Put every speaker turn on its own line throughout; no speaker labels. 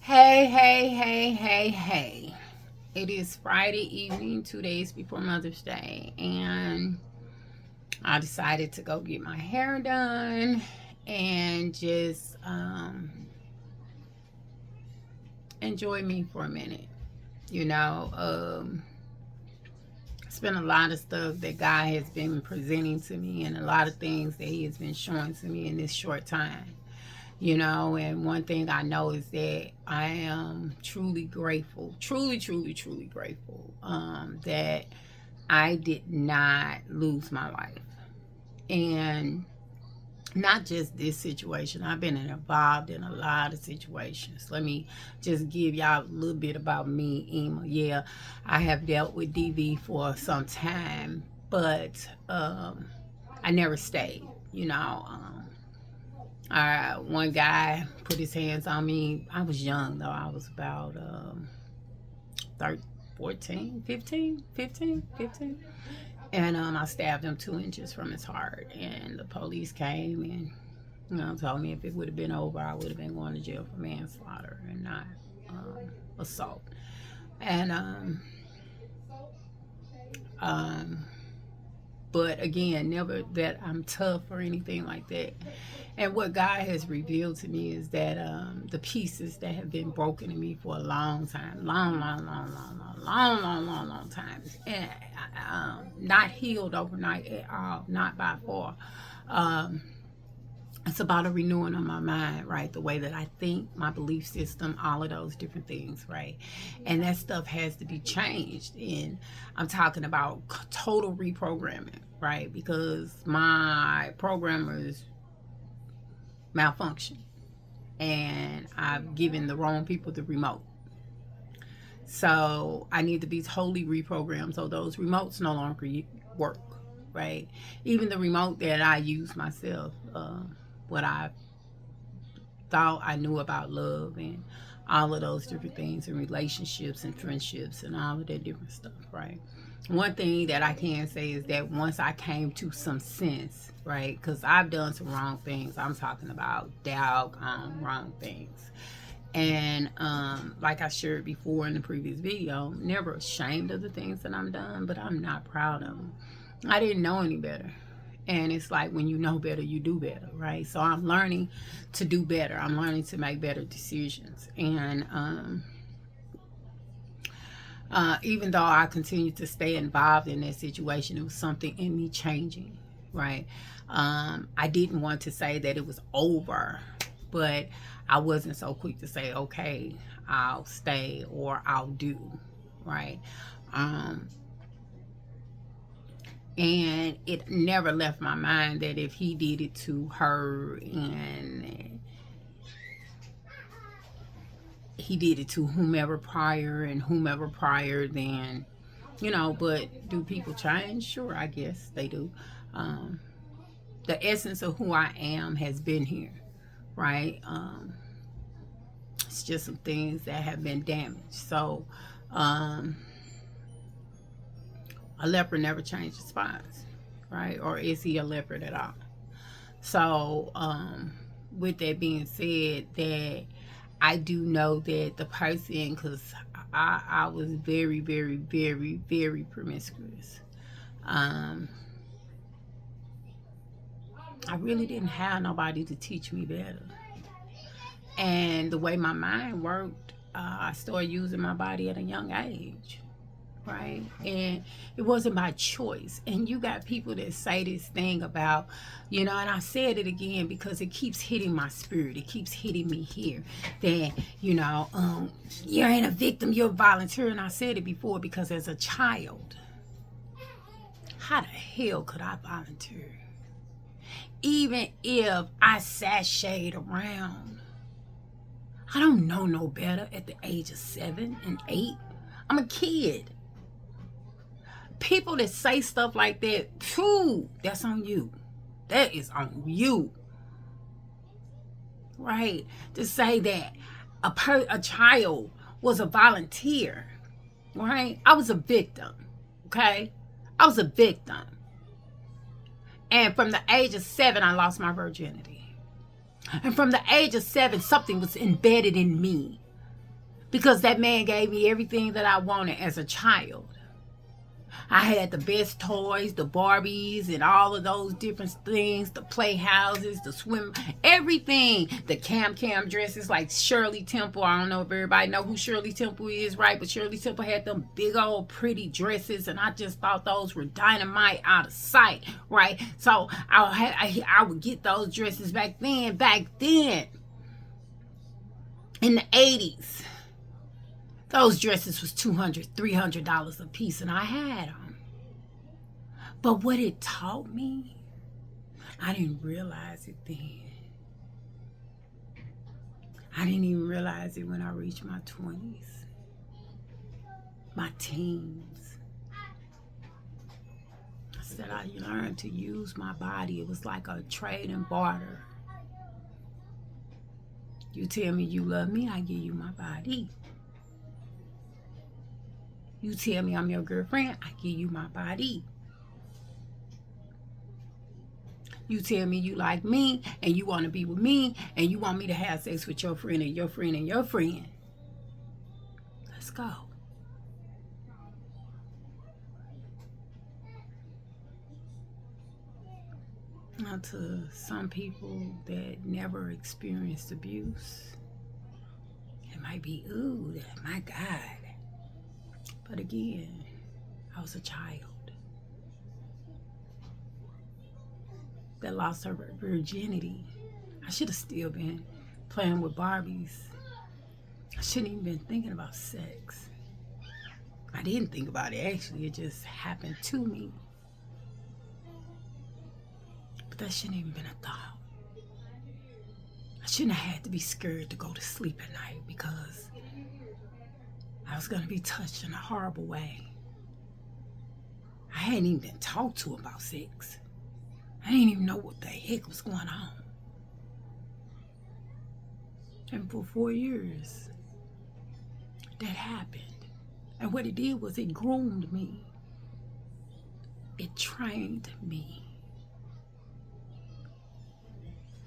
Hey. It is Friday evening, 2 days before Mother's Day, and I decided to go get my hair done and just enjoy me for a minute. You know, it's been a lot of stuff that God has been presenting to me and a lot of things that He has been showing to me in this short time. And one thing I know is that I am truly grateful, truly grateful that I did not lose my life. And not just this situation. I've been involved in a lot of situations. Let me just give y'all a little bit about me, Emma. Yeah, I have dealt with DV for some time, but I never stayed. One guy put his hands on me. I was young, though. I was about 14, 15. And I stabbed him 2 inches from his heart. And the police came and, told me if it would have been over, I would have been going to jail for manslaughter and not assault. And, but again, never that I'm tough or anything like that. And what God has revealed to me is that the pieces that have been broken in me for a long time, long time, and not healed overnight at all, not by far. It's about a renewing of my mind, right? The way that I think, my belief system, all of those different things, right? And that stuff has to be changed. And I'm talking about total reprogramming, right? Because my programmers malfunction and I've given the wrong people the remote. So I need to be totally reprogrammed so those remotes no longer work, right? Even the remote that I use myself, what I thought I knew about love and all of those different things and relationships and friendships and all of that different stuff, right? One thing that I can say is that once I came to some sense, right, because I've done some wrong things. I'm talking about wrong things. And like I shared before in the previous video, never ashamed of the things that I'm done, but I'm not proud of them. I didn't know any better. And it's like when you know better, you do better, right? So I'm learning to do better. I'm learning to make better decisions. And even though I continued to stay involved in that situation, it was something in me changing, right? I didn't want to say that it was over, but I wasn't so quick to say, okay, I'll stay or I'll do, right? And it never left my mind that if he did it to her and he did it to whomever prior, then, but do people change? Sure, I guess they do. The essence of who I am has been here, right? It's just some things that have been damaged. So, a leopard never changes spots, right? Or is he a leopard at all? So, with that being said, that I do know that the person, because I was very promiscuous. I really didn't have nobody to teach me better. And the way my mind worked, I started using my body at a young age, right? And it wasn't my choice. And you got people that say this thing about, and I said it again because it keeps hitting my spirit. It keeps hitting me here that, you ain't a victim, you're a volunteer. And I said it before because as a child, how the hell could I volunteer? Even if I sashayed around, I don't know no better at the age of 7 and 8. I'm a kid. People that say stuff like that, phew, that's on you. That is on you. Right? To say that a child was a volunteer, right? I was a victim, okay? I was a victim. And from the age of 7, I lost my virginity. And from the age of 7, something was embedded in me because that man gave me everything that I wanted as a child. I had the best toys, the Barbies and all of those different things, the playhouses, the swim, everything. The cam dresses like Shirley Temple. I don't know if everybody know who Shirley Temple is, right? But Shirley Temple had them big old pretty dresses, and I just thought those were dynamite out of sight, right? So I would get those dresses back then in the 80s. Those dresses was $200, $300 a piece, and I had them. But what it taught me, I didn't realize it then. I didn't even realize it when I reached my 20s, my teens. I said I learned to use my body. It was like a trade and barter. You tell me you love me, I give you my body. You tell me I'm your girlfriend, I give you my body. You tell me you like me and you want to be with me and you want me to have sex with your friend and your friend and your friend. Let's go. Now, to some people that never experienced abuse, it might be, ooh, my God. But again, I was a child that lost her virginity. I should have still been playing with Barbies. I shouldn't even been thinking about sex. I didn't think about it, actually. It just happened to me. But that shouldn't even been a thought. I shouldn't have had to be scared to go to sleep at night because I was going to be touched in a horrible way. I hadn't even been talked to about sex. I didn't even know what the heck was going on. And for 4 years, that happened. And what it did was it groomed me. It trained me.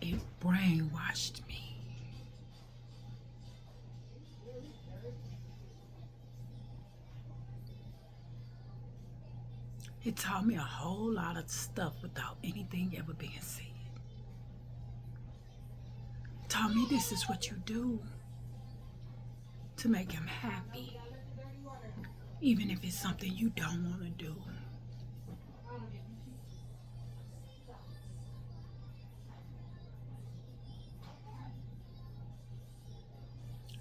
It brainwashed me. It taught me a whole lot of stuff without anything ever being said. It taught me this is what you do to make him happy, even if it's something you don't want to do.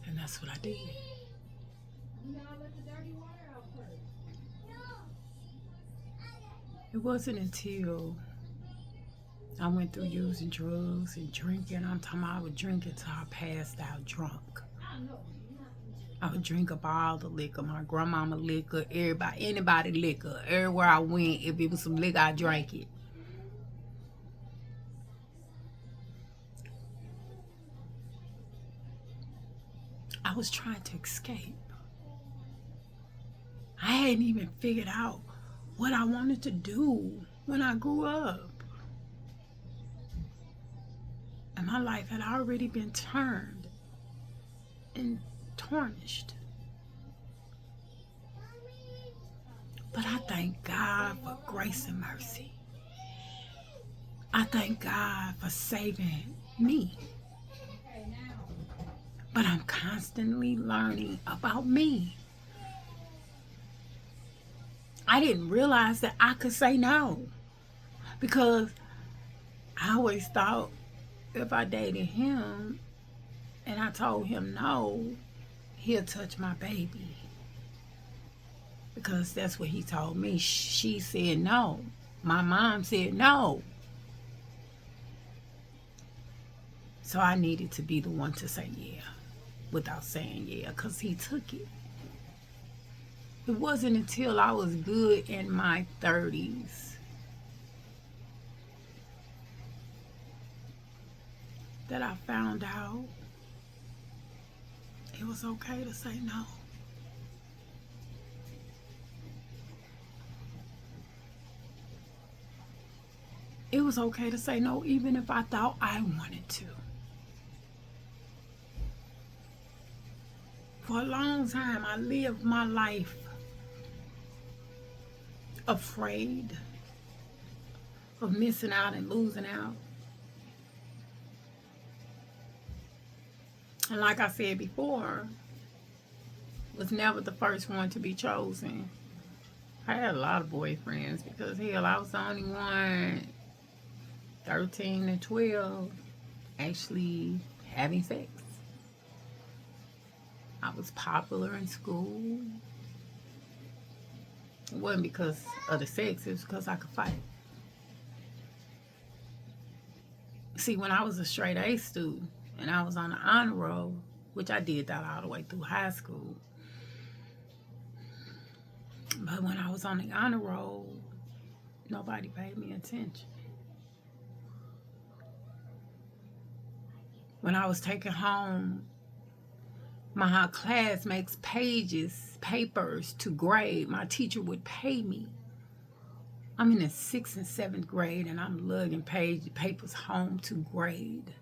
And that's what I did. It wasn't until I went through using drugs and drinking. I'm talking about I would drink until I passed out drunk. I would drink up all the liquor, my grandmama liquor, anybody liquor. Everywhere I went, if it was some liquor, I drank it. I was trying to escape. I hadn't even figured out what I wanted to do when I grew up. And my life had already been turned and tarnished. But I thank God for grace and mercy. I thank God for saving me. But I'm constantly learning about me. I didn't realize that I could say no, because I always thought if I dated him and I told him no, he'll touch my baby, because that's what he told me. She said no. My mom said no. So I needed to be the one to say yeah without saying yeah, because he took it. It wasn't until I was good in my 30s that I found out it was okay to say no. It was okay to say no, even if I thought I wanted to. For a long time, I lived my life afraid of missing out and losing out. And like I said before, was never the first one to be chosen. I had a lot of boyfriends because, hell, I was the only one 13 and 12 actually having sex. I was popular in school. It wasn't because of the sex, it was because I could fight. See, when I was a straight A student and I was on the honor roll, which I did that all the way through high school, but when I was on the honor roll, nobody paid me attention. When I was taking home my classmates' papers to grade, my teacher would pay me. I'm in the 6th and 7th grade and I'm lugging papers home to grade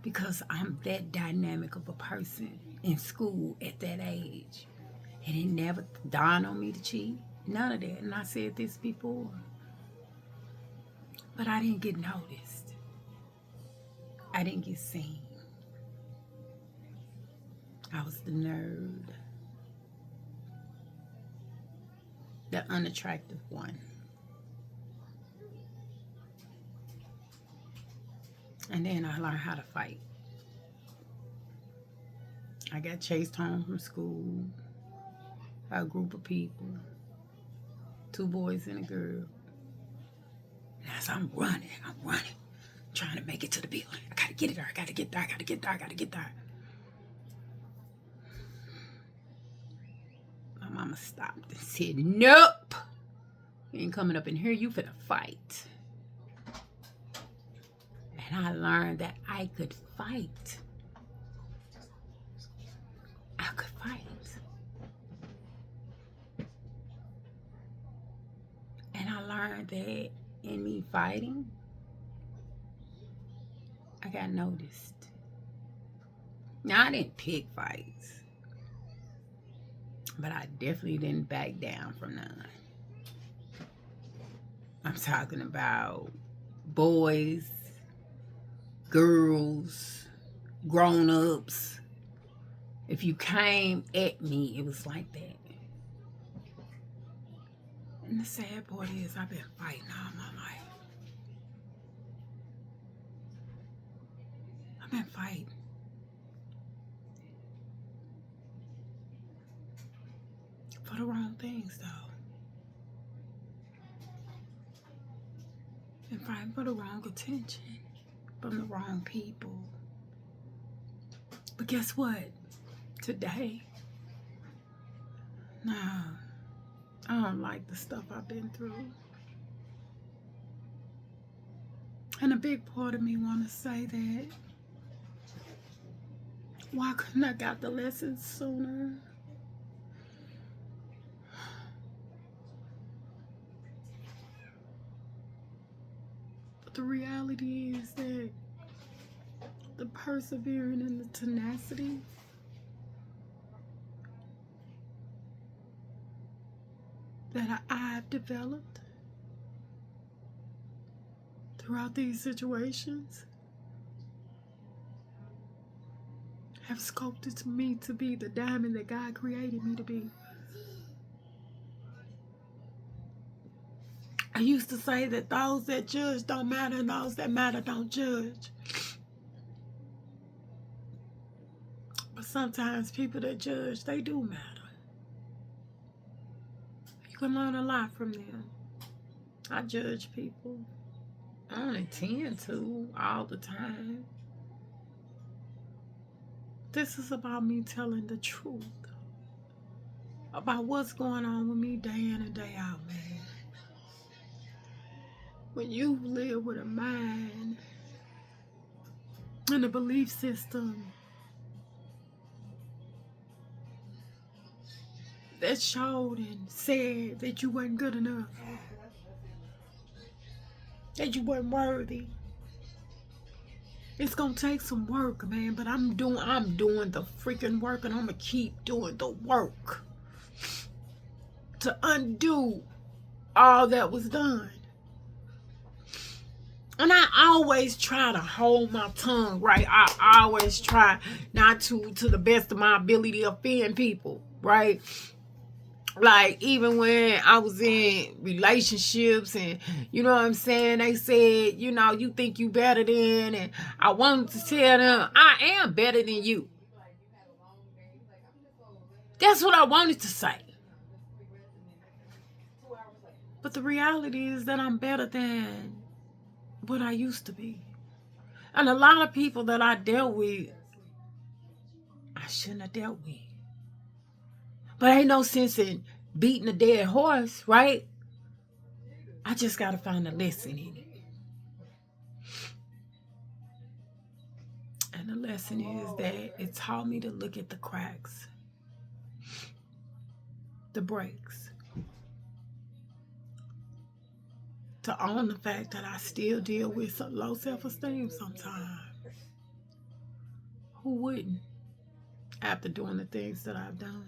because I'm that dynamic of a person in school at that age. And it never dawned on me to cheat. None of that. And I said this before. But I didn't get noticed. I didn't get seen. I was the nerd. The unattractive one. And then I learned how to fight. I got chased home from school by a group of people. 2 boys and a girl. And as I'm running, trying to make it to the building. I gotta get it there, I gotta get there, I gotta get there, I gotta get there. My mama stopped and said, nope. You ain't coming up in here, you finna fight. And I learned that I could fight. I could fight. And I learned that in me fighting, I got noticed. Now, I didn't pick fights, but I definitely didn't back down from none. I'm talking about boys, girls, grown-ups. If you came at me, it was like that. And the sad part is I've been fighting all my life. I've been fighting. For the wrong things, though. And fighting for the wrong attention from the wrong people. But guess what? Today, nah, I don't like the stuff I've been through. And a big part of me want to say that, why couldn't I got the lessons sooner? But the reality is that the persevering and the tenacity that I've developed throughout these situations have sculpted me to be the diamond that God created me to be. I used to say that those that judge don't matter and those that matter don't judge. But sometimes people that judge, they do matter. You can learn a lot from them. I judge people. I don't intend to all the time. This is about me telling the truth about what's going on with me day in and day out, man. When you live with a mind and a belief system that showed and said that you weren't good enough, that you weren't worthy, It's gonna take some work, man, but I'm doing the freaking work, and I'm gonna keep doing the work to undo all that was done. And I always try to hold my tongue, right? I always try not to the best of my ability, offend people, right? Like, even when I was in relationships, and you know what I'm saying, they said, you know, you think you better than, and I wanted to tell them, I am better than you. That's what I wanted to say. But the reality is that I'm better than what I used to be. And a lot of people that I dealt with, I shouldn't have dealt with. But ain't no sense in beating a dead horse, right? I just got to find a lesson in it. And the lesson is that it taught me to look at the cracks, the breaks, to own the fact that I still deal with some low self-esteem sometimes. Who wouldn't, after doing the things that I've done?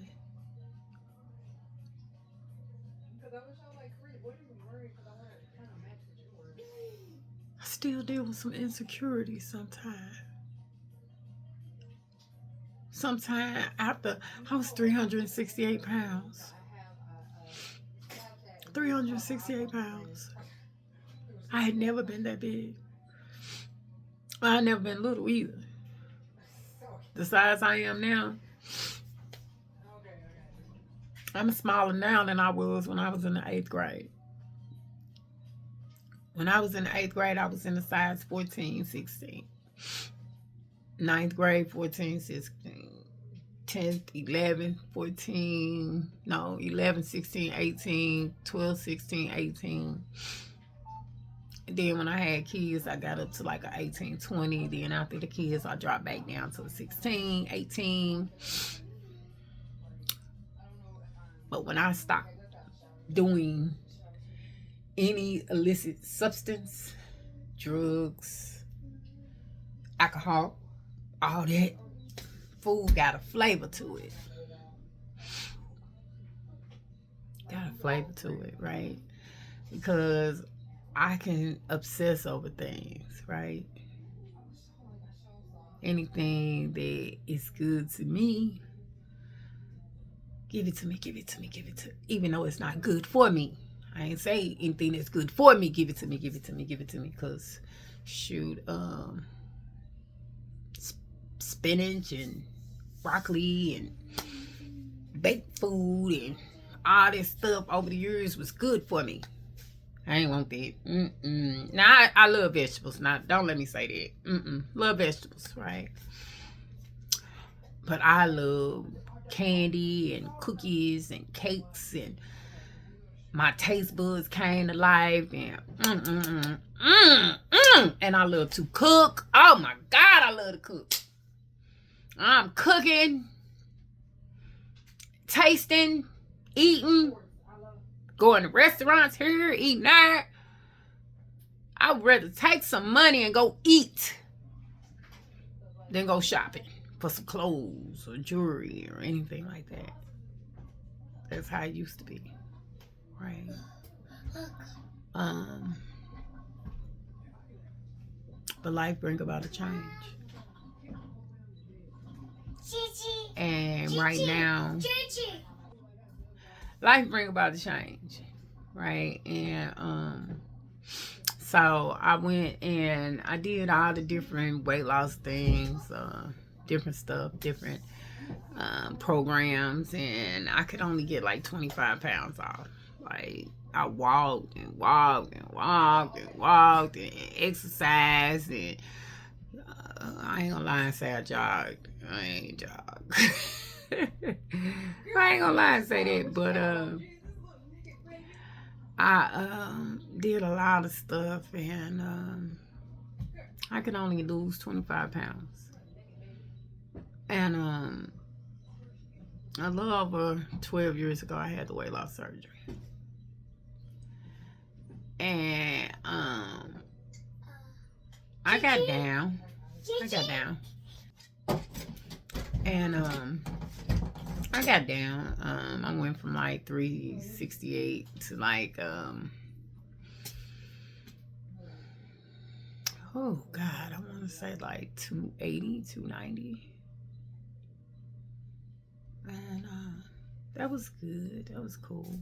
I still deal with some insecurities sometimes. Sometimes after I was 368 pounds. 368 pounds. I had never been that big. I had never been little either. The size I am now, I'm smaller now than I was when I was in the 8th grade. When I was in the 8th grade, I was in the size 14, 16. 9th grade, 14, 16. 10th, 11, 14, no, 11, 16, 18, 12, 16, 18. And then when I had kids, I got up to like an 18, 20. Then after the kids, I dropped back down to 16, 18. But when I stopped doing any illicit substance, drugs, alcohol, all that, food got a flavor to it. Got a flavor to it, right? Because I can obsess over things, right? Anything that is good to me, give it to me, give it to me, give it to me. Even though it's not good for me. I ain't say anything that's good for me, give it to me, give it to me, give it to me. Because, shoot, spinach and broccoli and baked food and all this stuff over the years was good for me. I ain't want that. Now, I love vegetables. Now, don't let me say that. Love vegetables, right? But I love candy and cookies and cakes, and my taste buds came to life, and and I love to cook. Oh my God, I love to cook. I'm cooking, tasting, eating, going to restaurants here, eating there. I would rather take some money and go eat than go shopping for some clothes or jewelry or anything like that. That's how it used to be, right? But life brings about a change. And right now, life brings about a change, right? And so I went and I did all the different weight loss things, different stuff, different programs, and I could only get like 25 pounds off. Like, I walked and walked and walked and walked and exercised, and I ain't gonna lie and say I jogged. I ain't jogged. I ain't gonna lie and say that, but I did a lot of stuff, and I could only lose 25 pounds. And a little over 12 years ago, I had the weight loss surgery. And I got down. I got down. And I got down. I went from like 368 to like oh God, I want to say like 280, 290. And that was good. That was cool.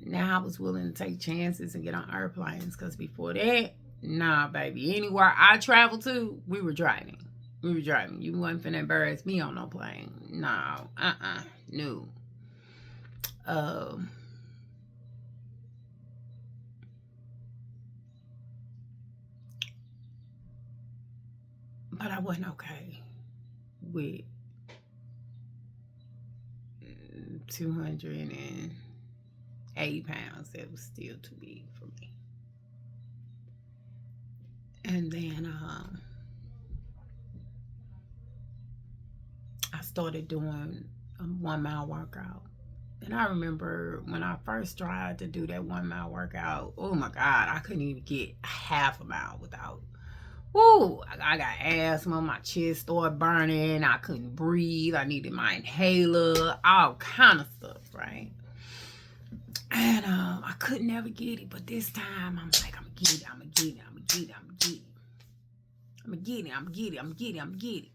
Now I was willing to take chances and get on airplanes, because before that, nah, baby. Anywhere I traveled to, we were driving. We were driving. You wasn't finna embarrass me on no plane. No. No. But I wasn't okay with 280 pounds. That was still too big for me. And then I started doing a 1 mile workout. And I remember when I first tried to do that 1 mile workout, oh my God, I couldn't even get half a mile without. Woo! I got asthma, my chest started burning, I couldn't breathe, I needed my inhaler, all kind of stuff, right? And I could never get it, but this time I'm like, I'm gonna get it.